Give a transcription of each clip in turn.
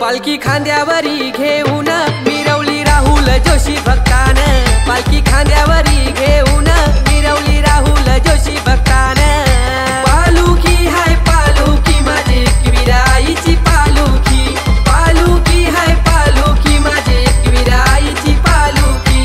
पालखी खांद्यावरी घेऊन मिरवली राहुल जोशी भक्तान, पालखी खांद्यावरी घेऊन मिरवली राहुल जोशी भक्तान। पालुखी हाय पालुखी माझी एकविराईची पालुखी, पालुखी हाय पालुखी माझी एकविराईची पालुखी।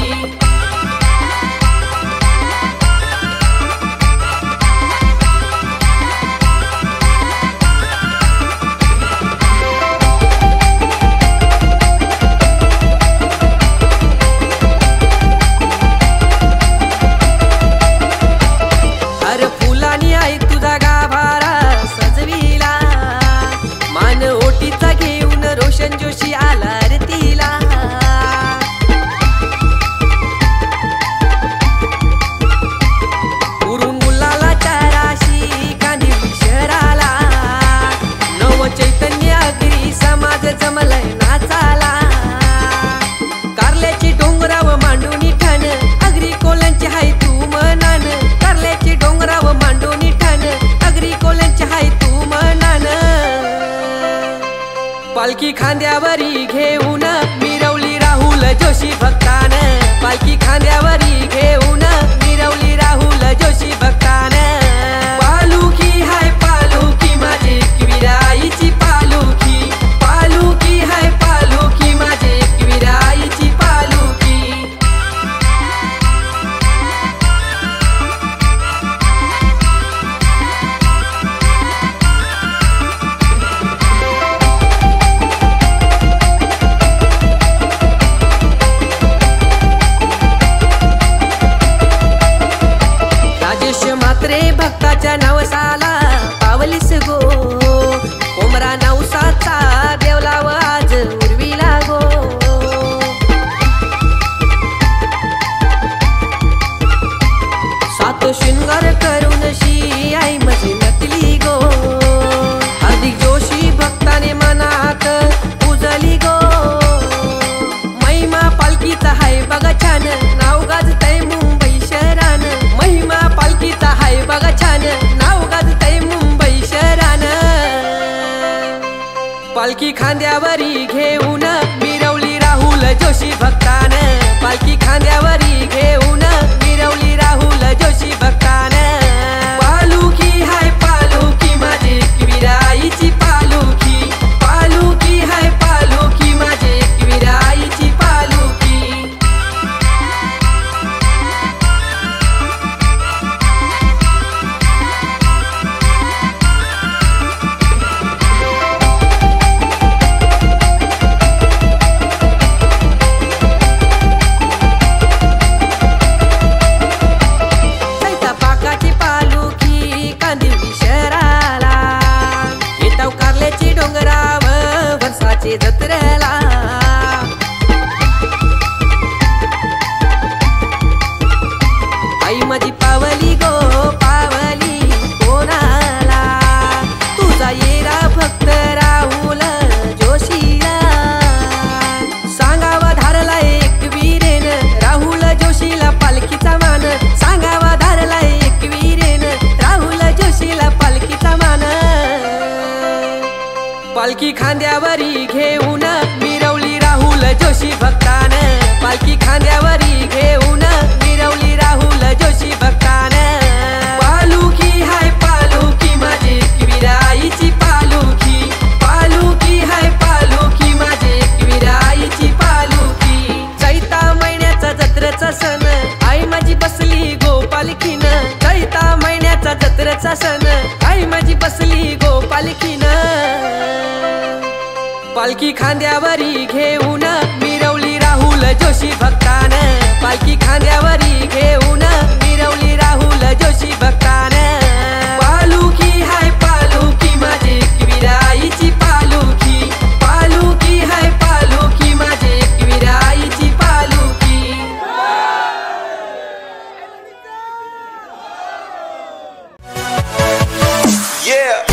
जोशी आला रे तिला, उरून मुलाला चाराशी कांदी शहराला, नव चैतन्य अग्री समाज जमलाय नाचाला। कारल्याची डोंगराव मांडूनी ठाण, अग्री कोल्यांची हाय तू मनान, कारल्याची डोंगराव मांडूनी ठाण, अग्री कोल्यांची हाय तू मनान। पालखी खांद्यावरी घेऊन मिरवली राहुल जोशी भक्तान, पालखी खांद्यावरी घेऊन मिरवली राहुल जोशी भक्तान। पालुखी हाय पालुखी माझी एकविराईची पालुखी, पालुखी हाय पालुखी माझी एकविराईची पालुखी। भक्ताच्या नवसाला पावलीस गो, कोमरा नवसाचा देवलाव आज उर्वीला गो। सात शृंगार करून शी आई माझी नटली गो, अधिक जोशी भक्ताने मनात पूजली गो। महिमा पालखीचा हाय बघा छान, नाव गाजतय मुंबई शहरान, महिमा पालखीचा हाय बघा छान, नाव गाजतय मुंबई शहरान। पालखी खांद्यावरी घेऊन मिरवली राहुल जोशी भक्तान, पालखी खांद्यावरी घेऊन मिरवली राहुल जोशी भक्तान। पालुखी हाय पालुखी माझी एकविराईची पालुखी, पालुखी हाय पालुखी माझी एकविराईची पालुखी। जत्रेला आई माझी पावली गो पावली कोणाला, तुझा येरा भक्त राहुल जोशीला। सांगावा धारला एकवीरेन राहुल जोशीला पालखीचा मान, सांगावा धारला एकवीरेन राहुल जोशीला पालखीचा मान। पालखी खांद्यावरी घेऊन मिरवली राहुल जोशी भक्तान, पालखी खांद्यावरी घेऊन मिरवली राहुल जोशी भक्तान। पालुखी हाय पालुखी माझी एकविराईची पालुखी, पालुखी हाय पालुखी माझी एकविराईची पालुखी। चैता महिन्याचा जत्रेचा सण आई माझी बसली गो पालखीन, चैता महिन्याचा जत्रेचा सण आई माझी बसली गो पालखीन। पालखी खांद्यावरी घेऊन मिरवली राहुल जोशी भक्तान, पालखी खांद्यावरी घेऊन मिरवली राहुल जोशी भक्तान। पालुखी हाय पालुखी माझी एकविराईची पालुखी, पालुखी हाय पालुखी माझी एकविराईची पालुखी। Yeah.